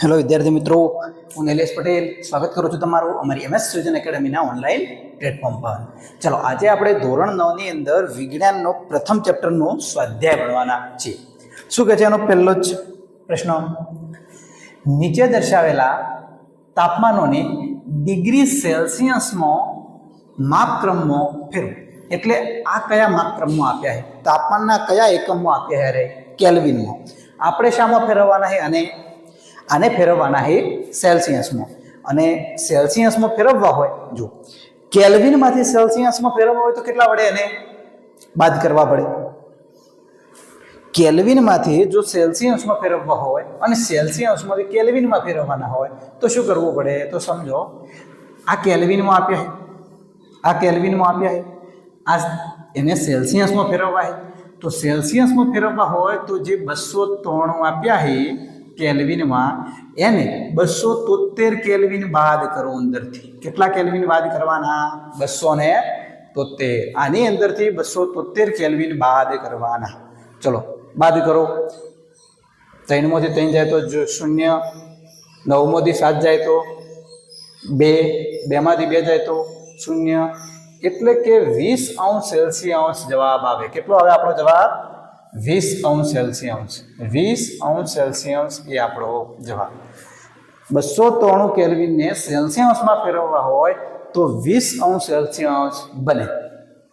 Hello વિદ્યાર્થી મિત્રો, હું નિલેશ પટેલ સ્વાગત કરું છું તમારું અમારી MS સૃજન એકેડમીના ઓનલાઈન પ્લેટફોર્મ પર. ચલો, આજે આપણે ધોરણ 9 ની અંદર વિજ્ઞાનનો પ્રથમ ચેપ્ટરનો સ્વાધ્યાય ભણવાના છીએ. શું કહે છે એનો પહેલો જ પ્રશ્ન? નીચે દર્શાવેલા તાપમાનોને ડિગ્રી સેલ્સિયસમાં માપક્રમમાં ફેરવો. એટલે આ કયા માપક્રમમાં આપ્યા છે? તાપમાનના કયા એકમમાં આપ્યા છે? કેલ્વિનમાં. આપણે શામાં ફેરવવાના છે? આને ફેરવવાના છે સેલ્સિયસમાં. અને સેલ્સિયસમાં ફેરવવા હોય, જો કેલ્વિનમાંથી સેલ્સિયસમાં ફેરવવા હોય તો કેટલા વડે એને બાદ કરવા પડે? કેલ્વિનમાંથી જો સેલ્સિયસમાં ફેરવવા હોય અને સેલ્સિયસમાંથી કેલ્વિનમાં ફેરવવાના હોય તો શું કરવું પડે? તો સમજો, આ કેલ્વિનમાં આપ્યા છે, આ કેલ્વિનમાં આપ્યા છે, આ એને સેલ્સિયસમાં ફેરવવા છે. તો સેલ્સિયસમાં ફેરવવા હોય તો જે 293 આપ્યા છે કેલ્વિનમાં, એને 273 કેલ્વિન બાદ કરો અંદરથી. કેટલા કેલ્વિન બાદ કરવાના? 273. આની અંદરથી 273 કેલ્વિન બાદ કરવાના. ચલો બાદ કરો. 3 માંથી 3 જાય તો 0, 9 માંથી 7 જાય તો 2, 2 માંથી 2 જાય તો 0. એટલે કે 20°C જવાબ આવે. કેટલો આવે આપણો જવાબ? 20°C. 20°C એ આપણો જવાબ. 293 કેલ્વિનને સેલ્સિયસમાં ફેરવવા હોય તો 20°C બને.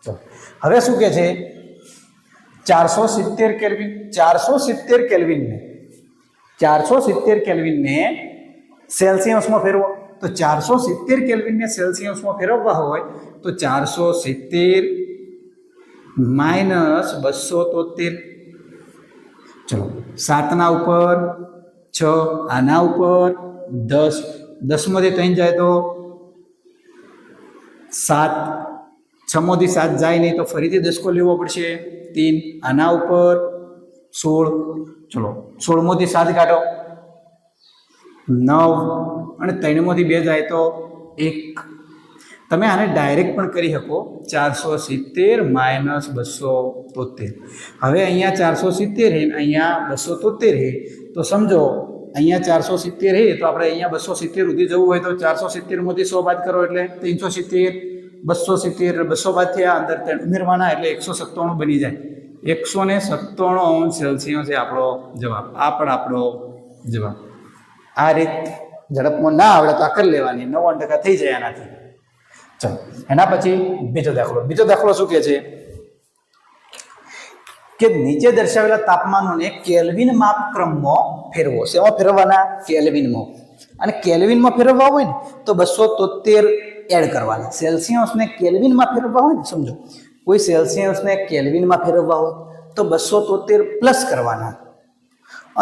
ચલો, હવે શું કહે છે? 470 કેલ્વિન. 470 કેલ્વિનને સેલ્સિયસમાં ફેરવો. તો 470 કેલ્વિનને સેલ્સિયસમાં ફેરવવા હોય તો 470 માઇનસ 273. ચલો, 7 ના ઉપર 6, આના ઉપર 10, 10 માંથી 3 જાય તો 7, 6 માંથી 7 જાય નહીં તો ફરીથી 10 લેવો પડશે. 3, આના ઉપર 16. ચલો, 16 માંથી 7 કાઢો, 9, અને 3 માંથી 2 જાય તો 1. તમે આને ડાયરેક્ટ પણ કરી શકો, 470 માઇનસ 273. હવે અહીંયા 470 છે, અહીંયા 273 છે. તો સમજો, અહીંયા 470 છે તો આપણે અહીંયા 270 સુધી જવું હોય તો 470 માંથી 100 બાદ કરો એટલે 370, 270, 200 બાદ થયા, અંદર 3 ઉમેરવાના એટલે 197 બની જાય. 197°C છે આપણો જવાબ. આ પણ આપણો જવાબ. આ રીત ઝડપમાં ના આવડે તો આ કરી લેવાની, 99% થઈ જાય આનાથી. ચલો, એના પછી બીજો દાખલો. બીજો દાખલો શું કહે છે કે નીચે દર્શાવેલા તાપમાનોને કેલ્વિન માપક્રમમાં ફેરવો. શેમાં ફેરવવાના? કેલ્વિનમાં. અને કેલ્વિનમાં ફેરવવા હોય ને તો 273 એડ કરવાના. સેલ્સિયસને કેલ્વિનમાં ફેરવવા હોય ને, સમજો કોઈ સેલ્સિયસને કેલ્વિનમાં ફેરવવા હોય તો 273 પ્લસ કરવાના.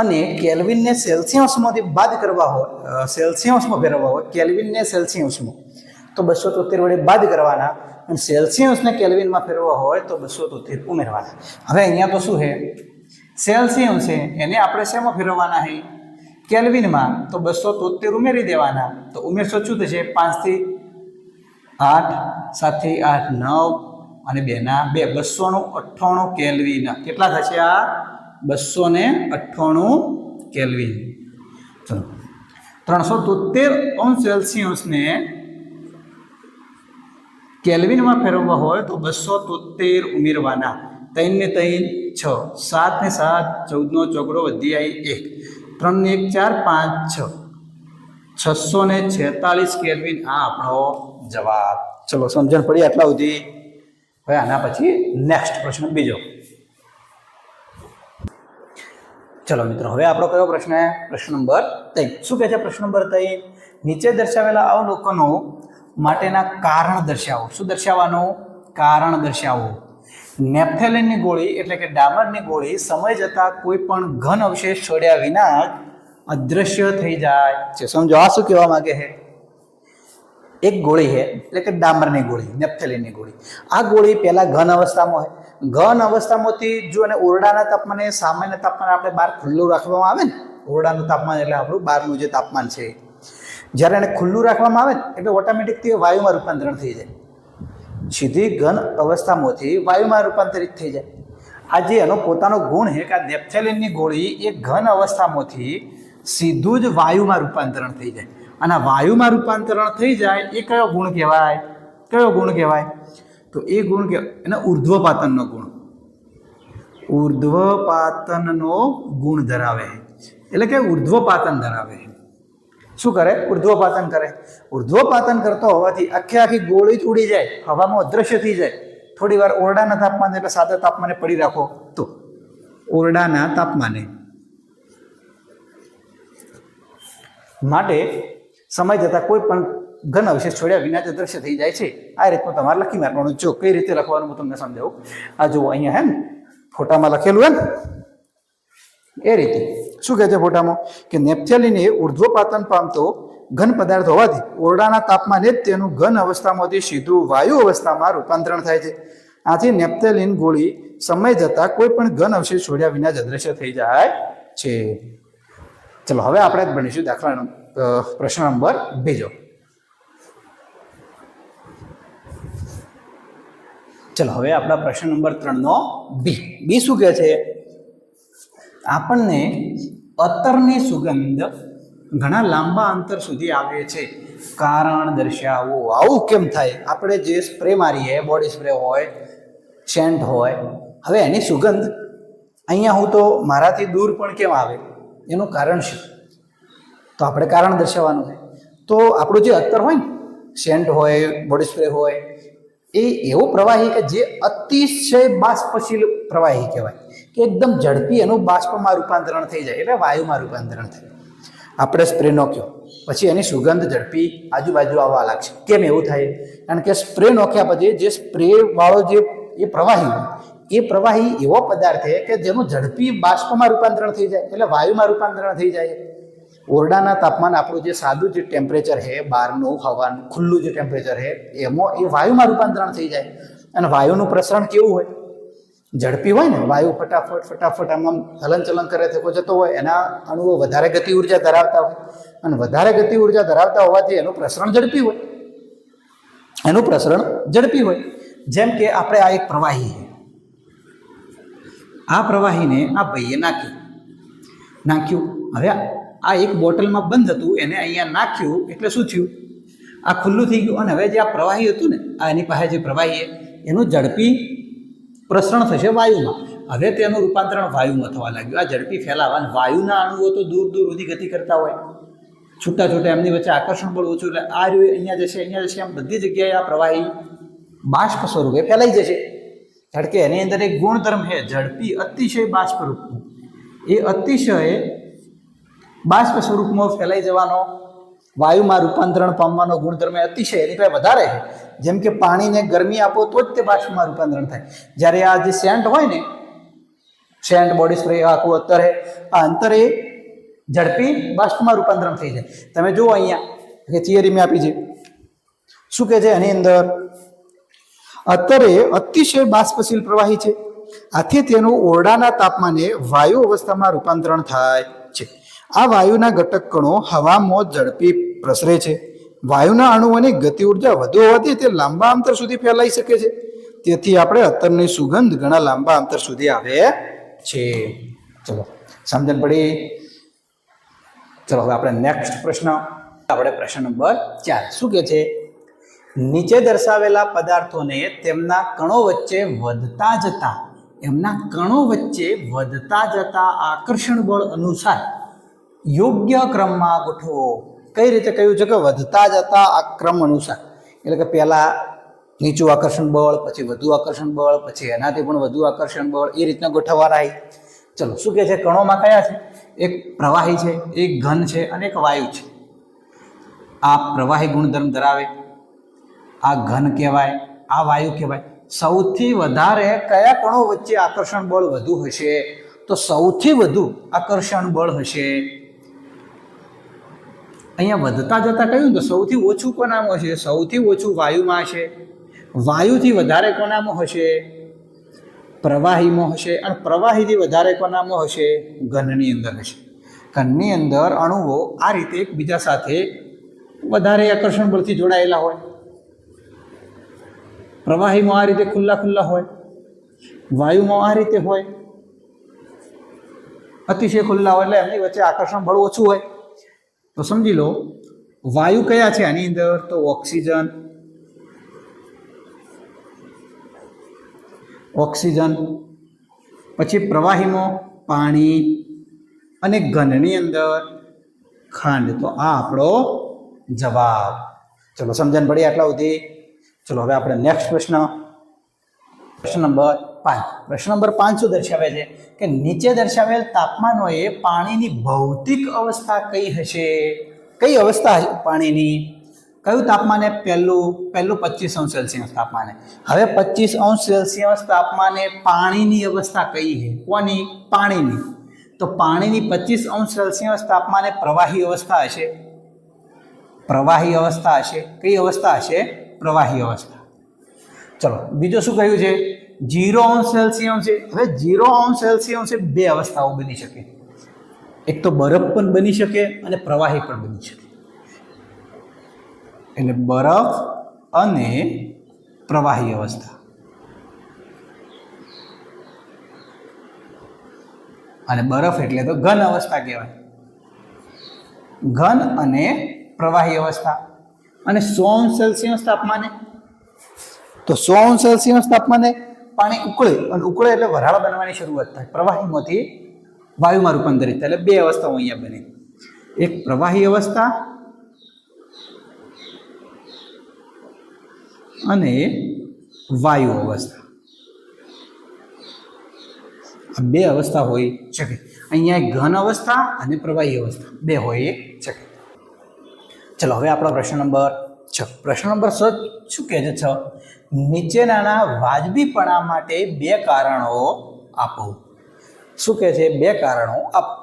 અને કેલ્વિનને સેલ્સિયસમાંથી બાદ કરવા હોય, સેલ્સિયસમાં ફેરવવા હોય કેલ્વિનને સેલ્સિયસમાં, તો 273 વડે બાદ કરવાના. અને સેલ્સિયસને કેલ્વિનમાં ફેરવવા હોય તો 273 ઉમેરવાના. હવે અહીંયા તો શું છે? સેલ્સિયસ છે, એને આપણે શેમાં ફેરવવાના છે? કેલ્વિનમાં. તો 273 ઉમેરી દેવાના. તો ઉમેરશો શું થશે? 5 થી 8, 7 થી 8, 9, અને 2 ના 2, 298 કેલ્વિન. કેટલા થશે આ? 298 કેલ્વિન. ચલો, 373°C ને કેલ્વિનમાં ફેરવવા હોય તો 273 ઉમેરવાના. 3 ને 3 6, 7 ને 7 14 નો ચોકડો વધી આવી 1, 3 ને 1 4 5 6, 646 કેલ્વિન. આ આપણો જવાબ. ચલો, સમજણ પડી આટલા સુધી? હવે આના પછી નેક્સ્ટ પ્રશ્ન બીજો. ચલો મિત્રો, હવે આપણો કયો પ્રશ્ન? પ્રશ્ન નંબર 3. શું કહે છે પ્રશ્ન નંબર 3? નીચે દર્શાવેલા અવલોકનો માટેના કારણ દર્શાવો. શું દર્શાવવાનું? કારણ દર્શાવો. નેપ્થેલિનની ગોળી એટલે કે ડામરની ગોળી સમય જતાં કોઈ પણ ઘન અવશેષ છોડ્યા વિના અદૃશ્ય થઈ જાય છે. સમજો, આ શું કહેવા માંગે છે? એક ગોળી છે એટલે કે ડામરની ગોળી, નેપ્થેલિનની ગોળી. આ ગોળી પહેલાં ઘન અવસ્થામાં હોય. ઘન અવસ્થામાંથી જો એને ઓરડાના તાપમાને, સામાન્ય તાપમાન આપણે બહાર ખુલ્લું રાખવામાં આવે ને, ઓરડાનું તાપમાન એટલે આપણું બહારનું જે તાપમાન છે, જ્યારે એને ખુલ્લું રાખવામાં આવે ને એટલે ઓટોમેટિકથી વાયુમાં રૂપાંતરણ થઈ જાય. સીધી ઘન અવસ્થામાંથી વાયુમાં રૂપાંતરિત થઈ જાય. આ જે એનો પોતાનો ગુણ છે કે આ નેપ્થેલિનની ગોળી એ ઘન અવસ્થામાંથી સીધું જ વાયુમાં રૂપાંતરણ થઈ જાય. અને આ વાયુમાં રૂપાંતરણ થઈ જાય એ કયો ગુણ કહેવાય? કયો ગુણ કહેવાય? તો એ ગુણ એને ઉર્ધ્વપાતનનો ગુણ. ઉર્ધ્વપાતનનો ગુણ ધરાવે, એટલે કે ઉર્ધ્વપાતન ધરાવે. શું કરે? ઉર્ધ્વપાતન કરે. ઉર્ધ્વપાતન કરતો હોવાથી આખી ગોળી જ ઉડી જાય, હવામાં અદૃશ્ય થઈ જાય. થોડી વાર ઓરડાના તાપમાને, એટલે સાદા તાપમાને પડી રાખો તો ઓરડાના તાપમાને. માટે સમય જતાં કોઈ પણ ઘન અવશેષ છોડ્યા વિના જ અદૃશ્ય થઈ જાય છે. આ રીતનું તમારે લખી નાખવાનું. જો કઈ રીતે લખવાનું હું તમને સમજાવું. આ જુઓ અહીંયા હે ને ફોટામાં લખેલું હે ને એ રીતે. શું કહે છે ફોટામાં? કે નેપ્થેલિન એ ઉર્ધ્વપાતન પામતો ઘન પદાર્થ હોવાથી ઓરડાના તાપમાને જ તેનું ઘન અવસ્થામાંથી સીધું વાયુ અવસ્થામાં રૂપાંતરણ થાય છે. આથી નેપ્થેલિન ગોળી સમય જતાં કોઈ પણ ઘન અવશેષ છોડ્યા વિના જ અદૃશ્ય થઈ જાય છે. ચલો હવે આપણે જ ભણીશું દાખલા પ્રશ્ન નંબર 2. ચલો હવે આપણા પ્રશ્ન નંબર 3 નો બી શું કહે છે? આપણને અત્તરની સુગંધ ઘણા લાંબા અંતર સુધી આવે છે, કારણ દર્શાવો. આવું કેમ થાય? આપણે જે સ્પ્રે મારીએ, બોડી સ્પ્રે હોય, સેન્ટ હોય, હવે એની સુગંધ અહીંયા હું તો મારાથી દૂર પણ કેમ આવે? એનું કારણ શું? તો આપણે કારણ દર્શાવવાનું છે. તો આપણું જે અત્તર હોય ને, સેન્ટ હોય, બોડી સ્પ્રે હોય, એ એવો પ્રવાહી કે જે અતિશય બાષ્પશીલ પ્રવાહી કહેવાય, કે એકદમ ઝડપી એનું બાષ્પમાં રૂપાંતરણ થઈ જાય, એટલે વાયુમાં રૂપાંતરણ થાય. આપણે સ્પ્રે નોખ્યો પછી એની સુગંધ ઝડપી આજુબાજુ આવવા લાગશે. કેમ એવું થાય? કારણ કે સ્પ્રે નોખ્યા પછી જે સ્પ્રે વાળો જે એ પ્રવાહી હોય, એ પ્રવાહી એવો પદાર્થ છે કે જેનું ઝડપી બાષ્પમાં રૂપાંતરણ થઈ જાય, એટલે વાયુમાં રૂપાંતરણ થઈ જાય. ઓરડાના તાપમાન આપણું જે સાદું જે ટેમ્પરેચર છે, બહારનું હવાનું ખુલ્લું જે ટેમ્પરેચર છે, એમાં એ વાયુમાં રૂપાંતરણ થઈ જાય. અને વાયુનું પ્રસરણ કેવું હોય? ઝડપી હોય ને. વાયુ ફટાફટ આમ હલનચલન કરે થકો જતો હોય, એના અણુઓ વધારે ગતિ ઉર્જા ધરાવતા હોય, અને વધારે ગતિ ઉર્જા ધરાવતા હોવાથી એનું પ્રસરણ ઝડપી હોય. એનું પ્રસરણ ઝડપી હોય. જેમ કે આપણે આ એક પ્રવાહી છે, આ પ્રવાહીને આ ભાઈએ નાખ્યું. હવે આ એક બોટલમાં બંધ હતું, એને અહીંયા નાખ્યું એટલે શું થયું? આ ખુલ્લું થઈ ગયું. અને હવે જે આ પ્રવાહી હતું ને, આ એની પાસે જે પ્રવાહી એનું ઝડપી પ્રસરણ થશે વાયુમાં. હવે તેનું રૂપાંતરણ વાયુમાં થવા લાગ્યું. આ ઝડપી ફેલાવા, વાયુના અણુઓ તો દૂર સુધી ગતિ કરતા હોય, છૂટા એમની વચ્ચે આકર્ષણ બળ ઓછું, એટલે આ રહ્યું અહીંયા જશે, આમ બધી જગ્યાએ આ પ્રવાહી બાષ્પ સ્વરૂપે ફેલાઈ જશે. કારણ કે એની અંદર એક ગુણધર્મ છે ઝડપી અતિશય બાષ્પ રૂપનું. એ અતિશય બાષ્પ સ્વરૂપમાં ફેલાઈ જવાનો, વાયુમાં રૂપાંતરણ પામવાનો ગુણધર્મ અતિશય એની પાસે વધારે છે. જેમ કે પાણીને ગરમી આપો તો જ તે બાષ્પમાં રૂપાંતરણ થાય. જ્યારે આ જે સેન્ટ હોય ને, સેન્ટ, બોડી સ્પ્રે, આખું અત્તર છે, આ અંતર એ ઝડપી બાષ્પમાં રૂપાંતરણ થઈ જાય. તમે જુઓ અહીંયા કે થિયરી મેં આપી છે. શું કહે છે એની અંદર? અત્તર એ અતિશય બાષ્પશીલ પ્રવાહી છે, આથી તેનું ઓરડાના તાપમાને વાયુ અવસ્થામાં રૂપાંતરણ થાય છે. આ વાયુના ઘટક કણો હવામાં ઝડપી પ્રસરે છે. વાયુના અણુઓની ગતિ ઉર્જા વધુ હોવાથી તે લાંબા અંતર સુધી ફેલાઈ શકે છે. તેથી આપણે અત્તરની સુગંધ ઘણા લાંબા અંતર સુધી આવે છે. ચલો સમજણ પડી? ચલો હવે આપણે નેક્સ્ટ પ્રશ્ન, આપણે પ્રશ્ન નંબર 4 શું કહે છે? નીચે દર્શાવેલા પદાર્થોને તેમના કણો વચ્ચે વધતા જતા આકર્ષણ બળ અનુસાર યોગ્ય ક્રમમાં ગોઠવો. કઈ રીતે કહ્યું છે? કે વધતા જતા આ ક્રમ અનુસાર, એટલે કે પહેલાં નીચું આકર્ષણ બળ, પછી વધુ આકર્ષણ બળ, પછી એનાથી પણ વધુ આકર્ષણ બળ, એ રીતના ગોઠવવાના. ચલો શું કહે છે? કણોમાં કયા છે? એક પ્રવાહી છે, એક ઘન છે, અને એક વાયુ છે. આ પ્રવાહી ગુણધર્મ ધરાવે, આ ઘન કહેવાય, આ વાયુ કહેવાય. સૌથી વધારે કયા કણો વચ્ચે આકર્ષણ બળ વધુ હશે? તો સૌથી વધુ આકર્ષણ બળ હશે અહીંયા વધતા જતા કહ્યું તો સૌથી ઓછું કોનામાં હશે? સૌથી ઓછું વાયુમાં હશે. વાયુથી વધારે કોનામાં હશે? પ્રવાહીમાં હશે. અને પ્રવાહીથી વધારે કોનામાં હશે? ઘનની અંદર હશે. ઘનની અંદર અણુઓ આ રીતે એકબીજા સાથે વધારે આકર્ષણ બળથી જોડાયેલા હોય. પ્રવાહીમાં આ રીતે ખુલ્લા હોય, વાયુમાં આ રીતે હોય, અતિશય ખુલ્લા હોય એટલે એમની વચ્ચે આકર્ષણ બળ ઓછું હોય. તો સમજી લો વાયુ કયા છે આની અંદર? તો ઓક્સિજન, પછી પ્રવાહીમાં પાણી અને ઘનની અંદર ખાંડ. તો આ આપણો જવાબ. ચલો સમજણ પડી આટલા સુધી. ચલો હવે આપણે નેક્સ્ટ પ્રશ્ન નંબર 5. પ્રશ્ન નંબર 5 શું દર્શાવે છે કે નીચે દર્શાવેલ તાપમાનોએ પાણીની ભૌતિક અવસ્થા કઈ હશે? કઈ અવસ્થા હશે પાણીની? કયું તાપમાને? પહેલું 25 સેલ્સિયસ તાપમાને. હવે 25 સેલ્સિયસ તાપમાને પાણીની અવસ્થા કઈ છે? કોની? પાણીની. તો પાણીની 25 સેલ્સિયસ તાપમાને પ્રવાહી અવસ્થા હશે. પ્રવાહી અવસ્થા હશે. કઈ અવસ્થા હશે? પ્રવાહી અવસ્થા. ચલો બીજું શું કહ્યું છે? 0 સેલ્સિયસ છે. હવે 0 સેલ્સિયસ બે અવસ્થાઓ બની શકે. એક તો બરફ પણ બની શકે અને પ્રવાહી પણ બની શકે. એટલે બરફ અને પ્રવાહી અવસ્થા. અને બરફ એટલે તો ઘન અવસ્થા કહેવાય. ઘન અને પ્રવાહી અવસ્થા. અને 100 સેલ્સિયસ તાપમાને, તો 100 સેલ્સિયસ તાપમાને પાણી ઉકળે, અને ઉકળે એટલે વરાળ બનવાની શરૂઆત થાય. પ્રવાહીમાંથી વાયુમાં રૂપાંતરિત થાય. એટલે બે અવસ્થાઓ અહીંયા બની. એક પ્રવાહી અવસ્થા અને વાયુ અવસ્થા. આ બે અવસ્થા હોઈ શકે. અહીંયા ઘન અવસ્થા અને પ્રવાહી અવસ્થા બે હોઈ શકે. ચલો હવે આપણો પ્રશ્ન નંબર 6. પ્રશ્ન નંબર 6 શું કહે છે? 6, નીચેનાના વાજબીપણા માટે બે કારણો આપો. શું કહે છે? બે કારણો આપો.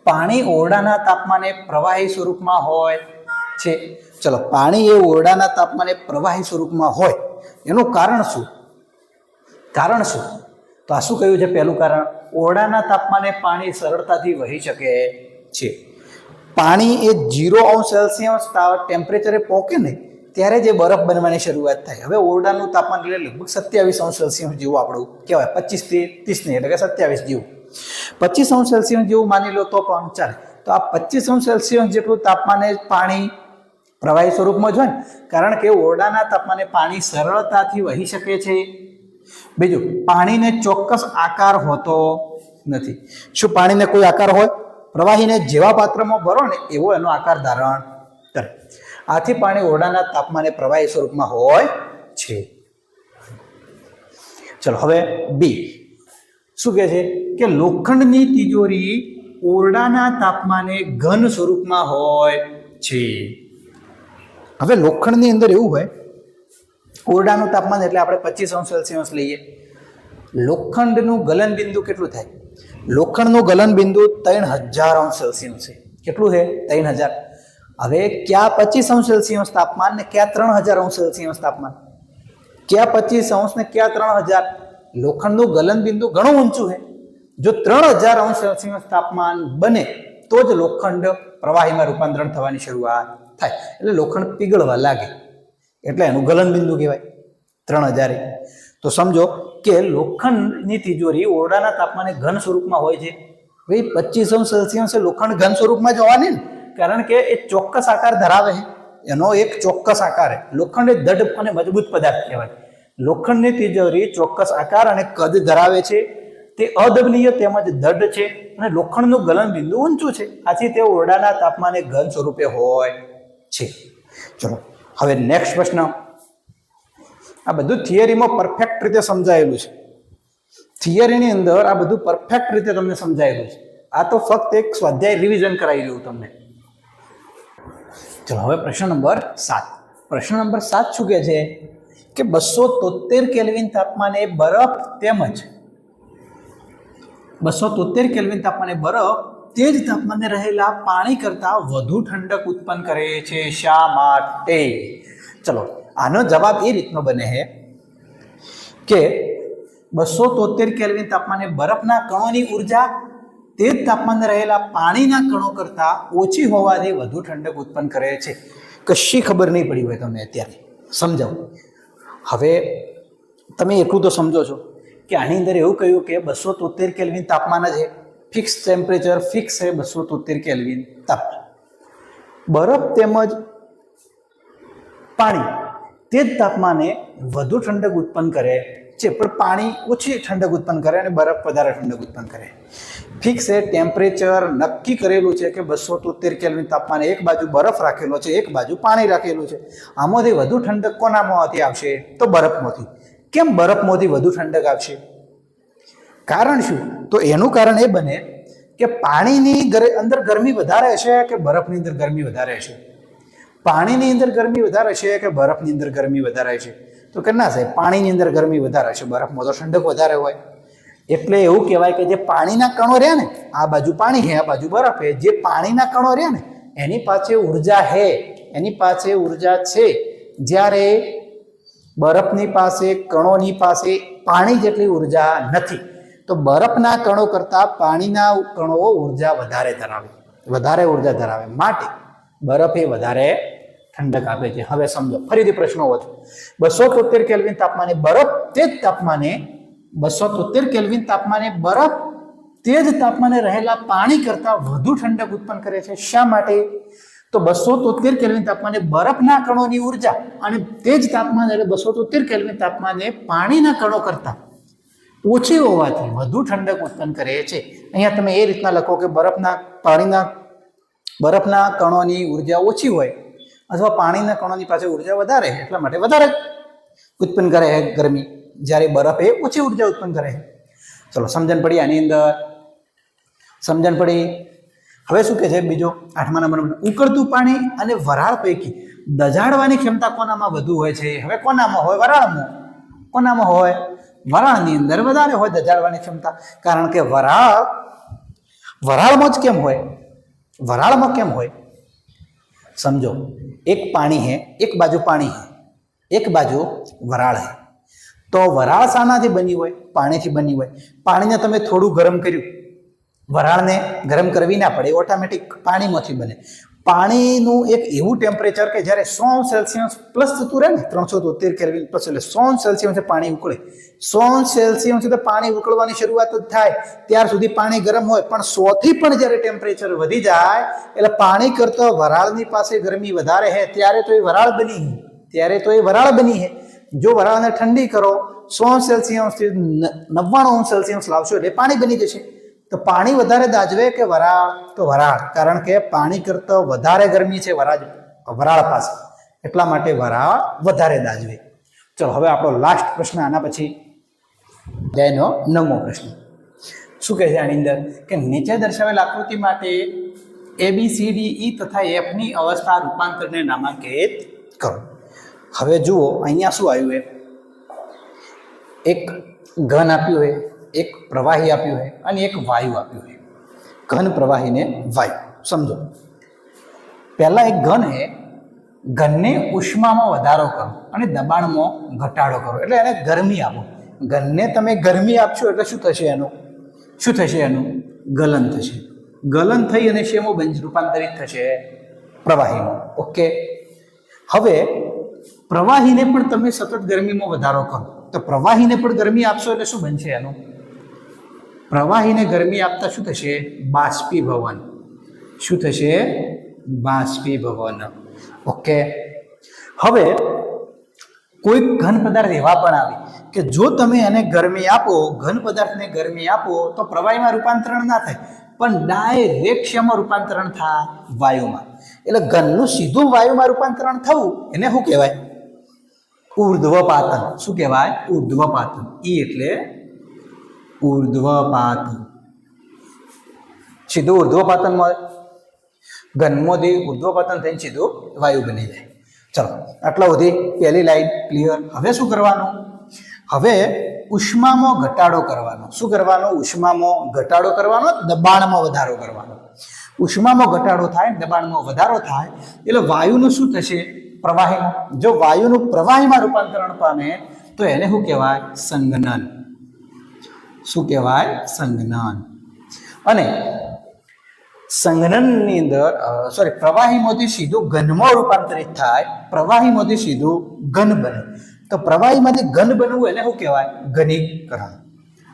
પાણી ઓરડાના તાપમાને પ્રવાહી સ્વરૂપમાં હોય છે. ચલો પાણી એ ઓરડાના તાપમાને પ્રવાહી સ્વરૂપમાં હોય એનું કારણ શું? કારણ શું? તો આ શું કહ્યું છે? પહેલું કારણ, ઓરડાના તાપમાને પાણી સરળતાથી વહી શકે છે. પાણી એ 0 સેલ્સિયસ ટેમ્પરેચરે પહોંચે ને ત્યારે જે બરફ બનવાની શરૂઆત થાય. હવે ઓરડાનું તાપમાન એટલે લગભગ 27 સેલ્સિયસ જેવું આપણું કહેવાય. 25 થી 30 નહીં એટલે કે 27 જેવું. 25 સેલ્સિયસ જેવું માની લો તો પણ ચાલે. તો આ 25 સેલ્સિયસ જેટલું તાપમાને પાણી પ્રવાહી સ્વરૂપમાં જ હોય ને, કારણ કે ઓરડાના તાપમાને પાણી સરળતાથી વહી શકે છે. બીજું, પાણીને ચોક્કસ આકાર હોતો નથી. શું પાણીને કોઈ આકાર હોય? પ્રવાહીને જેવા પાત્રમાં ભરો ને એવો એનો આકાર ધારણ કરે. આથી પાણી ઓરડાના તાપમાને પ્રવાહી સ્વરૂપમાં હોય છે. ચલો હવે બી શું કહે છે કે લોખંડની તિજોરી ઓરડાના તાપમાને ઘન સ્વરૂપમાં હોય છે. હવે લોખંડની અંદર એવું હોય, ઓરડાનું તાપમાન એટલે આપણે 25 સેલ્સિયસ લઈએ. લોખંડનું ગલનબિંદુ કેટલું થાય? લોખંડનું ગલનબિંદુ 3000 સેલ્સિયસ છે. કેટલું છે? 3000. હવે ક્યાં 25 સેલ્સિયસ તાપમાન ને ક્યાં 3000 સેલ્સિયસ તાપમાન? ક્યાં 25 ને ક્યાં 3000? લોખંડનું ગલનબિંદુ ઘણું ઊંચું છે. જો 3000 સેલ્સિયસ તાપમાન બને તો જ લોખંડ પ્રવાહીમાં રૂપાંતરણ થવાની શરૂઆત થાય. એટલે લોખંડ પીગળવા લાગે એટલે એનું ગલનબિંદુ કહેવાય 3000. તો સમજો કે લોખંડની તિજોરી ઓરડાના તાપમાને ઘન સ્વરૂપમાં હોય છે. ભાઈ 25 સેલ્સિયસ લોખંડ ઘન સ્વરૂપમાં જ હોવાની ને, કારણ કે એ ચોક્કસ આકાર ધરાવે છે. એનો એક ચોક્કસ આકાર છે. લોખંડ એ દઢ અને મજબૂત પદાર્થ કહેવાય. લોખંડની તિજોરી ચોક્કસ આકાર અને કદ ધરાવે છે. તે અદબનીય તેમજ દઢ છે અને લોખંડનું ગલનબિંદુ ઊંચું છે. આથી તે ઓરડાના તાપમાને ઘન સ્વરૂપે હોય છે. ચલો હવે નેક્સ્ટ પ્રશ્ન. આ બધું થિયરીમાં પરફેક્ટ રીતે સમજાયેલું છે. થિયરીની અંદર આ બધું પરફેક્ટ રીતે તમને સમજાયેલું છે. આ તો ફક્ત એક સ્વાધ્યાય રિવિઝન કરાવી દઉં તમને. ચલો હવે પ્રશ્ન નંબર 7. પ્રશ્ન નંબર 7 શું કહે છે કે 273 કેલ્વિન તાપમાને બરફ તેમજ 273 કેલ્વિન તાપમાને બરફ તે જ તાપમાને રહેલા પાણી કરતાં વધુ ઠંડક ઉત્પન્ન કરે છે. શા માટે? ચલો આનો જવાબ એ રીતનો બને છે કે 273 કેલ્વિન તાપમાને બરફના કણોની ઉર્જા તે જ તાપમાને રહેલા પાણીના કણો કરતાં ઓછી હોવાથી વધુ ઠંડક ઉત્પન્ન કરે છે. કશી ખબર નહીં પડી હોય તમને અત્યારે સમજાવું. હવે તમે એટલું તો સમજો છો કે આની અંદર એવું કહ્યું કે 273 કેલ્વિન તાપમાન જ છે. ફિક્સ ટેમ્પરેચર ફિક્સ છે 273 કેલ્વિન તાપમાન. બરફ તેમજ પાણી તે જ તાપમાને વધુ ઠંડક ઉત્પન્ન કરે છે, પણ પાણી ઓછી ઠંડક ઉત્પન્ન કરે અને બરફ વધારે ઠંડક ઉત્પન્ન કરે. ફિક્સ છે ટેમ્પરેચર નક્કી કરેલું છે કે 273 કેલ્વિન તાપમાને એક બાજુ બરફ રાખેલો છે, એક બાજુ પાણી રાખેલું છે. આમાંથી વધુ ઠંડક કોનામાંથી આવશે? તો બરફમાંથી. કેમ બરફમાંથી વધુ ઠંડક આવશે? કારણ શું? તો એનું કારણ એ બને કે પાણીની અંદર ગરમી વધારે હશે કે બરફની અંદર ગરમી વધારે હશે? પાણીની અંદર ગરમી વધારે છે કે બરફની અંદર ગરમી વધારે છે? તો કે ના સાહેબ, પાણીની અંદર ગરમી વધારે છે, બરફમાં તો ઠંડક વધારે હોય. એટલે એવું કહેવાય કે જે પાણીના કણો રહ્યા ને, આ બાજુ પાણી છે, આ બાજુ બરફ છે, જે પાણીના કણો રહ્યા ને એની પાસે ઉર્જા છે, એની પાસે ઉર્જા છે, જ્યારે બરફની પાસે કણોની પાસે પાણી જેટલી ઉર્જા નથી. તો બરફના કણો કરતાં પાણીના કણો ઉર્જા વધારે ધરાવે, વધારે ઉર્જા ધરાવે, માટે બરફ એ વધારે ઠંડક આપે છે. હવે સમજો, ફરીથી પ્રશ્નો વધુ. 273 કેલ્વિન તાપમાને બરફ તે જ તાપમાને 273 કેલ્વિન તાપમાને બરફ તે જ તાપમાને રહેલા પાણી કરતાં વધુ ઠંડક ઉત્પન્ન કરે છે. શા માટે? તો 273 કેલ્વિન તાપમાને બરફના કણોની ઉર્જા અને તે જ તાપમાન એટલે 273 કેલ્વિન તાપમાને પાણીના કણો કરતાં ઓછી હોવાથી વધુ ઠંડક ઉત્પન્ન કરે છે. અહીંયા તમે એ રીતના લખો કે બરફના કણોની ઉર્જા ઓછી હોય અથવા પાણીના કણોની પાસે ઉર્જા વધારે, એટલા માટે વધારે ઉત્પન્ન કરે છે ગરમી, જ્યારે બરફ એ ઓછી ઉર્જા ઉત્પન્ન કરે છે. ચલો, સમજણ પડી? આની અંદર સમજણ પડી? હવે શું કહે છે બીજો 8મા નંબરનો, ઉકળતું પાણી અને વરાળ પૈકી દજાડવાની ક્ષમતા કોનામાં વધુ હોય છે? હવે કોનામાં હોય? વરાળમાં. કોનામાં હોય? વરાળની અંદર વધારે હોય દજાડવાની ક્ષમતા. કારણ કે વરાળમાં જ કેમ હોય? વરાળમાં કેમ હોય? સમજો, એક પાણી है, एक बाजू पानी है, एक बाजू वराળ है. તો વરાળ શાનાથી બની હોય? પાણીથી બની હોય. પાણીને તમે થોડું ગરમ કર્યું, વરાળને ગરમ કરવી ના પડે, ઓટોમેટિક પાણીમાંથી બને. પાણીનું એક એવું ટેમ્પરેચર કે જ્યારે 100 સેલ્સિયસ પ્લસ થતું રહે ને, 373 કેલ્વિન પ્લસ, એટલે 100 સેલ્સિયસે પાણી ઉકળે. 100 સેલ્સિયસ સુધી પાણી ઉકળવાની શરૂઆત જ થાય ત્યાર સુધી પાણી ગરમ હોય, પણ 100 થી પણ જ્યારે ટેમ્પરેચર વધી જાય એટલે પાણી કરતાં વરાળની પાસે ગરમી વધારે છે, ત્યારે તો એ વરાળ બની છે. જો વરાળને ઠંડી કરો 100 સેલ્સિયસથી 99 સેલ્સિયસ લાવશો એટલે પાણી બની જશે. તો પાણી વધારે દાજવે કે વરાળ? તો વરાળ, કારણ કે પાણી કરતાં વધારે ગરમી છે વરાળ પાસે, એટલા માટે વરાળ વધારે દાજવે. ચલો, હવે આપણો લાસ્ટ પ્રશ્ન આના પછી એનો 9મો પ્રશ્ન. શું કહે છે આની અંદર કે નીચે દર્શાવેલ આકૃતિ માટે ABCDE તથા Fની અવસ્થા રૂપાંતરને નામાંકિત કરો. હવે જુઓ, અહીંયા શું આવ્યું છે? એક ઘન આપ્યું છે, એક પ્રવાહી આપ્યું છે અને એક વાયુ આપ્યું છે. ઘન, પ્રવાહી ને વાયુ. સમજો, પહેલા એક ઘન છે, ઘનને ઉષ્મામાં વધારો કરો અને દબાણમાં ઘટાડો કરો, એટલે એને ગરમી આપો. ઘનને તમે ગરમી આપશો એટલે શું થશે? એનું ગલન થશે. ગલન થઈ અને શેમાં રૂપાંતરિત થશે? પ્રવાહીમાં. ઓકે. હવે પ્રવાહીને પણ તમે સતત ગરમીમાં વધારો કરો, તો પ્રવાહીને પણ ગરમી આપશો એટલે શું બનશે? એનું પ્રવાહીને ગરમી આપતા શું થશે? બાષ્પીભવન. શું થશે? બાષ્પીભવન. ઓકે. હવે કોઈ ઘન પદાર્થ એવા પણ આવે કે જો તમે એને ગરમી આપો, ઘન પદાર્થને ગરમી આપો તો પ્રવાહીમાં રૂપાંતરણ ના થાય, પણ ડાયરેક્ટ શેમાં રૂપાંતરણ થાય? વાયુમાં. એટલે ઘનનું સીધું વાયુમાં રૂપાંતરણ થવું એને શું કહેવાય? ઉર્ધ્વપાતન. શું કહેવાય? ઉર્ધ્વપાતન. એટલે ઉર્ધ્વપાતન. સીધું ઉર્ધ્વપાતનમાં ઘનમાંથી ઉર્ધ્વપાતન થઈને સીધું વાયુ બની જાય. ચલો, આટલા સુધી પહેલી લાઈન ક્લિયર. હવે શું કરવાનું? હવે ઉષ્મામાં ઘટાડો કરવાનો. શું કરવાનો? ઉષ્મામાં ઘટાડો કરવાનો, દબાણમાં વધારો કરવાનો. ઉષ્મામાં ઘટાડો થાય, દબાણમાં વધારો થાય એટલે વાયુનું શું થશે? પ્રવાહીમાં. જો વાયુનું પ્રવાહીમાં રૂપાંતરણ પામે તો એને શું કહેવાય? સંઘનન. શું કહેવાય? સંઘનન. અને સંઘનનની અંદર પ્રવાહીમાંથી સીધું ઘનમાં રૂપાંતરિત થાય, પ્રવાહીમાંથી સીધું ઘન બને. તો પ્રવાહીમાંથી ઘન બનવું એને શું કહેવાય? ઘનીકરણ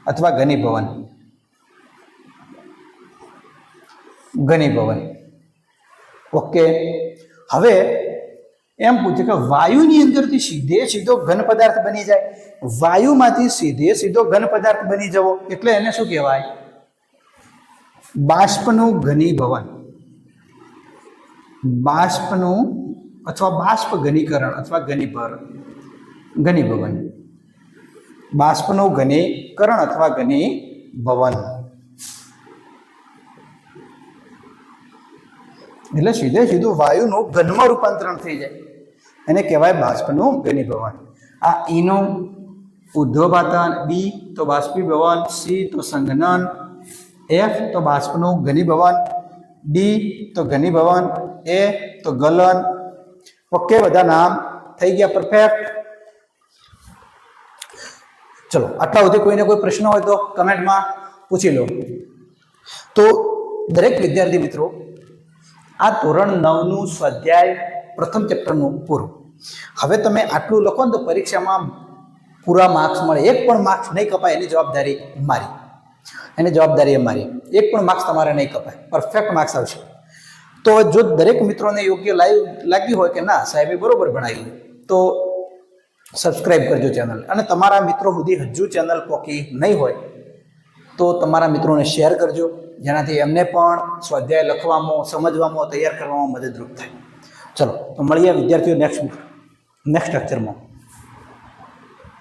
અથવા ઘનીભવન. ઘનીભવન. ઓકે, હવે એમ પૂછે કે વાયુની અંદરથી સીધે સીધો ઘન પદાર્થ બની જાય, વાયુમાંથી સીધે સીધો ઘન પદાર્થ બની જવો એટલે એને શું કહેવાય? બાષ્પનું ઘનીભવન. બાષ્પનું અથવા બાષ્પ ઘનીકરણ અથવા ઘનીભવન. બાષ્પનું ઘનીકરણ અથવા ઘનીભવન એટલે સીધે સીધું વાયુનું ઘનમાં રૂપાંતરણ થઈ જાય, એને કહેવાય બાષ્પનું ઘનીભવન. આ ઈનું ઉદ્ધોપાતન, બી તો બાષ્પીભવન, સી તો સંઘનન, એફ તો બાષ્પનું ઘનીભવન, ડી તો ઘનીભવન, એ તો ગલન. ઓકે, બધા નામ થઈ ગયા પરફેક્ટ. ચલો, આટલા સુધી કોઈને કોઈ પ્રશ્ન હોય તો કમેન્ટમાં પૂછી લો. તો દરેક વિદ્યાર્થી મિત્રો, આ ધોરણ 9નું સ્વાધ્યાય પ્રથમ ચેપ્ટરનું પૂરું. હવે તમે આટલું લખો ને તો પરીક્ષામાં પૂરા માર્ક્સ મળે. એક પણ માર્ક્સ નહીં કપાય એની જવાબદારી મારી, મારી. એક પણ માર્ક્સ તમારે નહીં કપાય, પરફેક્ટ માર્ક્સ આવશે. તો જો દરેક મિત્રોને યોગ્ય લાગ્યું હોય કે ના સાહેબે બરોબર ભણાવ્યું, તો સબસ્ક્રાઈબ કરજો ચેનલ. અને તમારા મિત્રો સુધી હજુ ચેનલ પહોંચી નહીં હોય તો તમારા મિત્રોને શેર કરજો, જેનાથી એમને પણ સ્વાધ્યાય લખવામાં, સમજવામાં, તૈયાર કરવામાં મદદરૂપ થાય. ચલો, તો મળીએ વિદ્યાર્થીઓ નેક્સ્ટ લેક્ચરમાં.